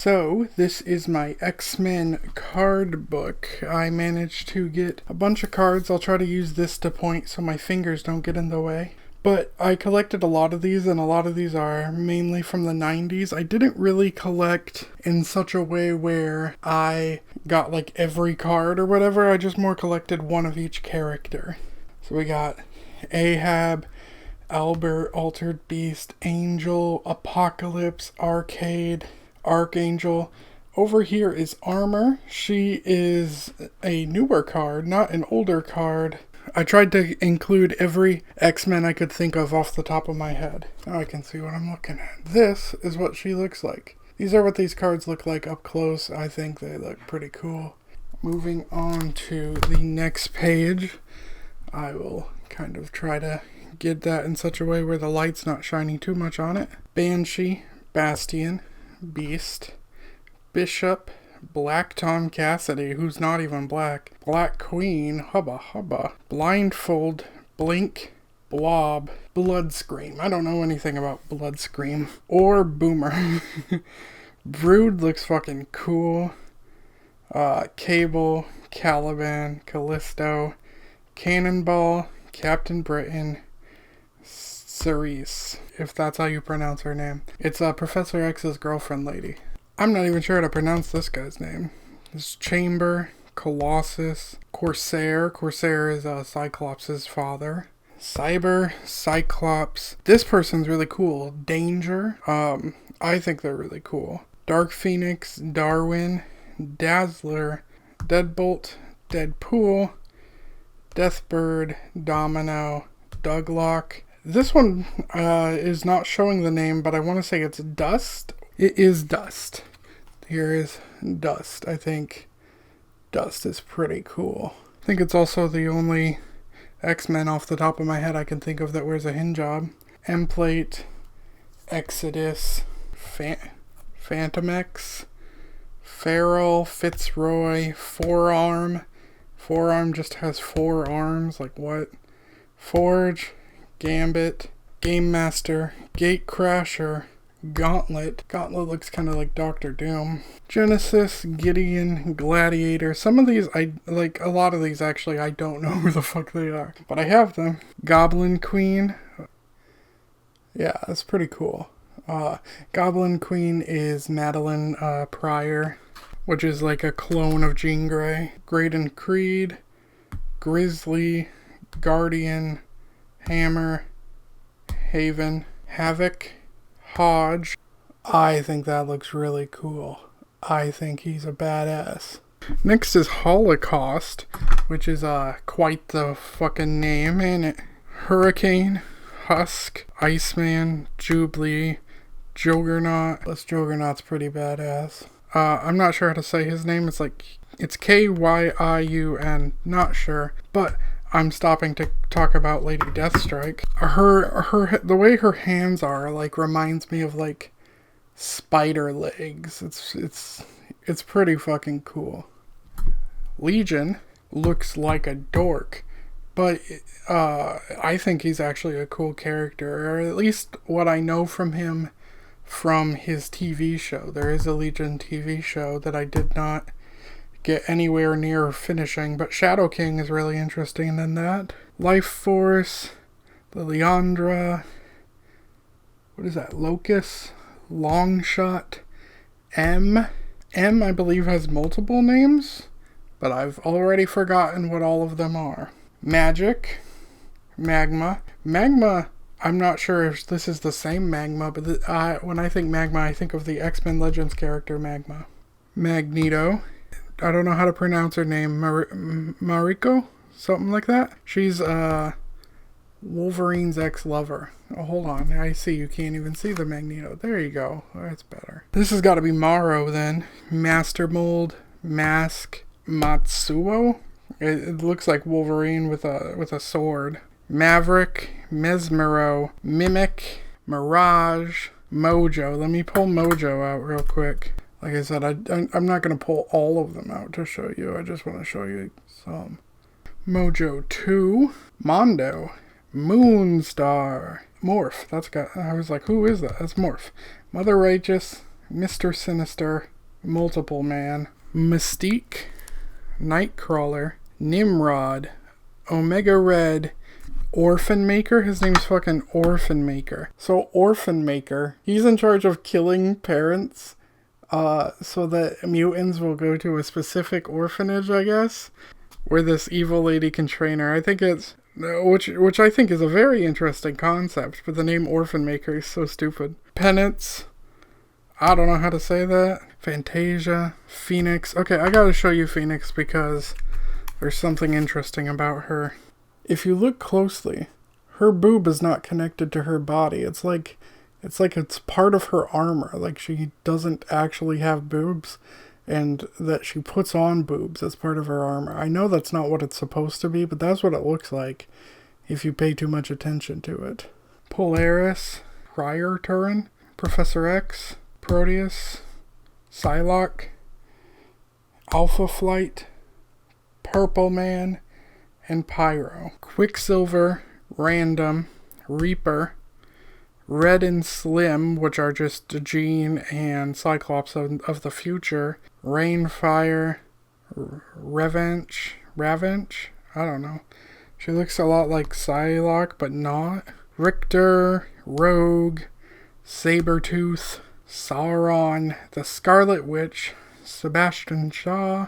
So, this is my X-Men card book. I managed to get a bunch of cards. I'll try to use this to point so my fingers don't get in the way. But I collected a lot of these, and a lot of these are mainly from the 90s. I didn't really collect in such a way where I got like every card or whatever. I just more collected one of each character. So we got Ahab, Albert, Altered Beast, Angel, Apocalypse, Arcade, Archangel. Over here is Armor. She is a newer card, not an older card. I tried to include every X-Men I could think of off the top of my head. Now I can see what I'm looking at. This is what she looks like. These are what these cards look like up close. I think they look pretty cool. Moving on to the next page. I will kind of try to get that in such a way where the light's not shining too much on it. Banshee, Bastion, Beast, Bishop, Black Tom Cassidy, who's not even black, Black Queen, Hubba Hubba, Blindfold, Blink, Blob, Bloodscream. I don't know anything about Bloodscream. Or Boomer. Brood looks fucking cool. Cable, Caliban, Callisto, Cannonball, Captain Britain, Cerise, if that's how you pronounce her name. It's Professor X's girlfriend lady. I'm not even sure how to pronounce this guy's name. This Chamber, Colossus, Corsair. Corsair is Cyclops' father. Cyber, Cyclops. This person's really cool. Danger. I think they're really cool. Dark Phoenix, Darwin, Dazzler, Deadbolt, Deadpool, Deathbird, Domino, Douglock. This one is not showing the name, but I want to say it's Dust. It is Dust. Here is Dust. I think Dust is pretty cool. I think it's also the only X-Men off the top of my head I can think of that wears a hinge job. Emplate, Exodus, Phantomex, Feral, Fitzroy, Forearm. Forearm just has 4 arms. Like what? Forge, Gambit, Game Master, Gatecrasher, Gauntlet. Gauntlet looks kind of like Doctor Doom. Genesis, Gideon, Gladiator. Some of these, a lot of these actually, I don't know who the fuck they are. But I have them. Goblin Queen. Yeah, that's pretty cool. Goblin Queen is Madeline Pryor, which is like a clone of Jean Grey. Graydon Creed, Grizzly, Guardian, Hammer, Haven, Havoc, Hodge. I think that looks really cool. I think he's a badass. Next is Holocaust, which is quite the fucking name, ain't it? Hurricane, Husk, Iceman, Jubilee, Juggernaut. This Juggernaut's pretty badass. I'm not sure how to say his name. It's Kyiun, not sure, but I'm stopping to talk about Lady Deathstrike. The way her hands are, reminds me of, spider legs. It's pretty fucking cool. Legion looks like a dork, but I think he's actually a cool character, or at least what I know from him from his TV show. There is a Legion TV show that I did not get anywhere near finishing, but Shadow King is really interesting than that. Life Force, Liliandra, what is that, Locust, Longshot, M, I believe has multiple names, but I've already forgotten what all of them are. Magic, Magma, I'm not sure if this is the same Magma, but when I think Magma, I think of the X-Men Legends character Magma. Magneto, I don't know how to pronounce her name. Mariko? Something like that? She's Wolverine's ex-lover. Oh, hold on. I see you can't even see the Magneto. There you go. That's better. This has got to be Morrow then. Master Mold, Mask, Matsuo. It looks like Wolverine with a sword. Maverick, Mesmero, Mimic, Mirage, Mojo. Let me pull Mojo out real quick. Like I said, I'm not going to pull all of them out to show you. I just want to show you some. Mojo 2, Mondo, Moonstar, Morph. I was like, who is that? That's Morph. Mother Righteous, Mr. Sinister, Multiple Man, Mystique, Nightcrawler, Nimrod, Omega Red, Orphan Maker. His name's fucking Orphan Maker. So Orphan Maker, he's in charge of killing parents so that mutants will go to a specific orphanage, I guess, where this evil lady can train her. I think it's which I think is a very interesting concept, but the name Orphan Maker is so stupid. Penance, I don't know how to say that. Fantasia, Phoenix. Okay, I gotta show you Phoenix because there's something interesting about her. If you look closely, her boob is not connected to her body. It's like it's part of her armor. Like she doesn't actually have boobs, and that she puts on boobs as part of her armor. I know that's not what it's supposed to be, but that's what it looks like if you pay too much attention to it. Polaris, Cryoturin, Professor X, Proteus, Psylocke, Alpha Flight, Purple Man, and Pyro. Quicksilver, Random, Reaper, Red and Slim, which are just Jean and Cyclops of the future. Rainfire, Revenge, I don't know. She looks a lot like Psylocke, but not. Richter, Rogue, Sabretooth, Sauron, the Scarlet Witch, Sebastian Shaw,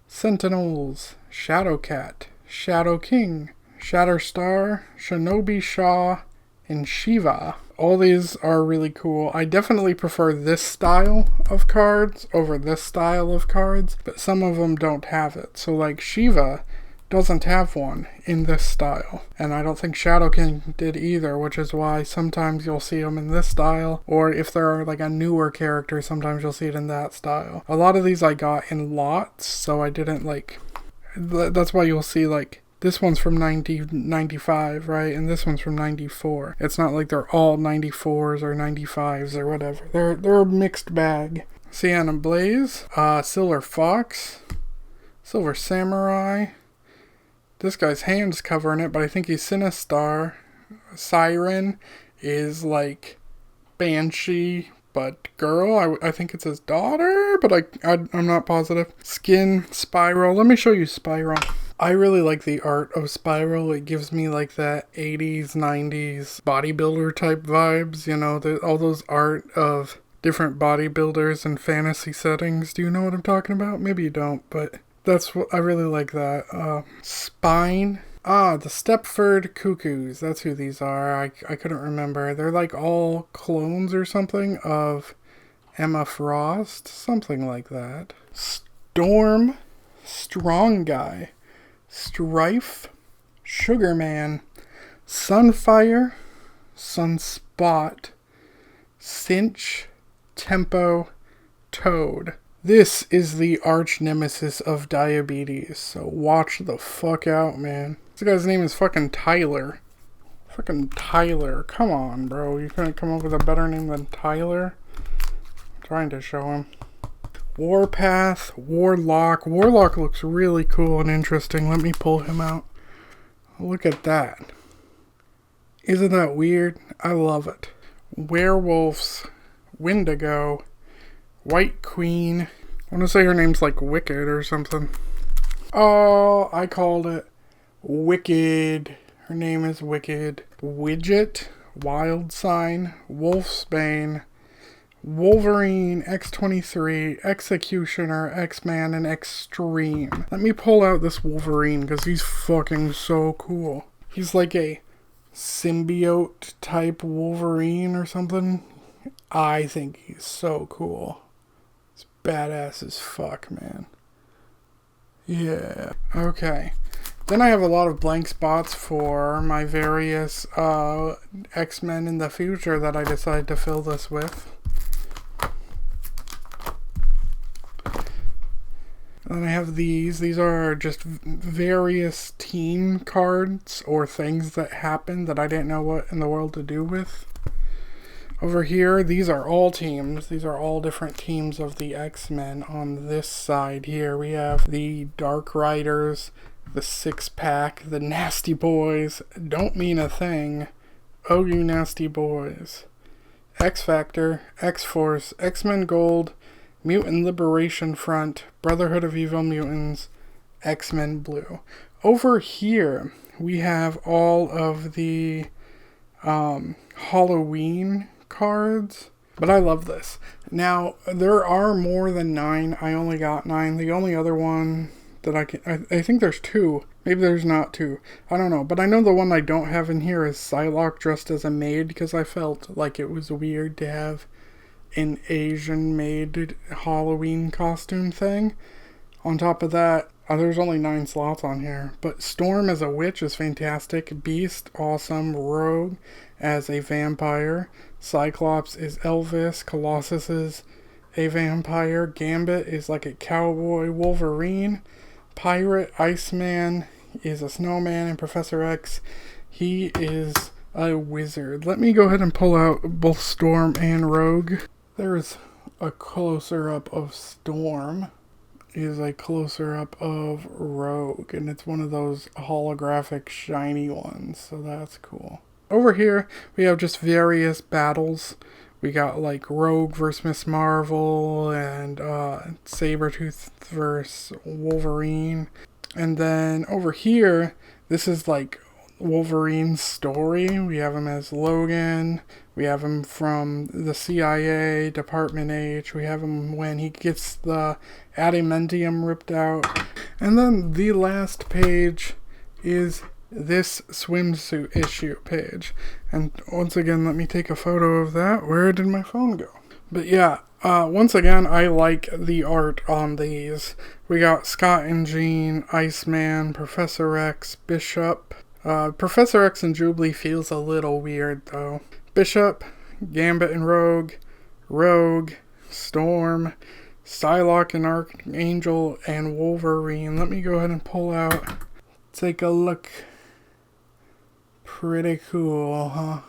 Sentinels, Shadowcat, Shadow King, Shatterstar, Shinobi Shaw, and Shiva. All these are really cool. I definitely prefer this style of cards over this style of cards, but some of them don't have it. So like Shiva doesn't have one in this style, and I don't think Shadow King did either, which is why sometimes you'll see them in this style, or if they're like a newer character, sometimes you'll see it in that style. A lot of these I got in lots, so I didn't like, that's why you'll see like this one's from 95, right? And this one's from 94. It's not like they're all 94s or 95s or whatever. They're a mixed bag. Sienna Blaze, Silver Fox, Silver Samurai. This guy's hand's covering it, but I think he's Sinistar. Siren is like Banshee, but girl. I think it's his daughter, but I'm not positive. Skin, Spiral. Let me show you Spiral. I really like the art of Spiral. It gives me like that 80s, 90s bodybuilder type vibes. You know, all those art of different bodybuilders in fantasy settings. Do you know what I'm talking about? Maybe you don't, but that's what I really like that. Spine. The Stepford Cuckoos. That's who these are. I couldn't remember. They're like all clones or something of Emma Frost. Something like that. Storm. Strong Guy. Strife, Sugarman, Sunfire, Sunspot, Cinch, Tempo, Toad. This is the arch nemesis of diabetes, so watch the fuck out, man. This guy's name is fucking Tyler. Fucking Tyler. Come on, bro. You couldn't come up with a better name than Tyler? I'm trying to show him. Warpath, Warlock. Warlock looks really cool and interesting. Let me pull him out. Look at that. Isn't that weird? I love it. Werewolves, Wendigo, White Queen. I want to say her name's like Wicked or something. Oh, I called it. Wicked. Her name is Wicked. Widget, Wild Sign, Wolfsbane, Wolverine, X-23, Executioner, X-Man, and Extreme. Let me pull out this Wolverine because he's fucking so cool. He's like a symbiote type Wolverine or something. I think he's so cool. He's badass as fuck, man. Yeah. Okay. Then I have a lot of blank spots for my various X-Men in the future that I decided to fill this with. And I have these. These are just various team cards or things that happened that I didn't know what in the world to do with. Over here, these are all teams. These are all different teams of the X-Men. On this side here, we have the Dark Riders, the Six Pack, the Nasty Boys, Don't Mean a Thing, Oh You Nasty Boys, X-Factor, X-Force, X-Men Gold, Mutant Liberation Front, Brotherhood of Evil Mutants, X-Men Blue. Over here, we have all of the Halloween cards, but I love this. Now, there are more than 9. I only got 9. The only other one that I think there's 2. Maybe there's not 2. I don't know. But I know the one I don't have in here is Psylocke dressed as a maid, because I felt like it was weird to have an Asian maid Halloween costume thing. On top of that, there's only 9 slots on here. But Storm as a witch is fantastic. Beast, awesome. Rogue as a vampire. Cyclops is Elvis. Colossus is a vampire. Gambit is like a cowboy. Wolverine. Pirate, Iceman is a snowman. And Professor X, he is a wizard. Let me go ahead and pull out both Storm and Rogue. There's a closer up of Storm. Is a closer up of Rogue, and it's one of those holographic shiny ones, so that's cool. Over here we have just various battles. We got like Rogue versus Miss Marvel, and Sabretooth versus Wolverine. And then over here, this is like Wolverine's story. We have him as Logan. We have him from the CIA, Department H. We have him when he gets the adamantium ripped out. And then the last page is this swimsuit issue page. And once again, let me take a photo of that. Where did my phone go? But yeah, once again, I like the art on these. We got Scott and Jean, Iceman, Professor X, Bishop. Professor X and Jubilee feels a little weird though. Bishop, Gambit and Rogue, Rogue, Storm, Psylocke and Archangel, and Wolverine. Let me go ahead and pull out. Take a look. Pretty cool, huh?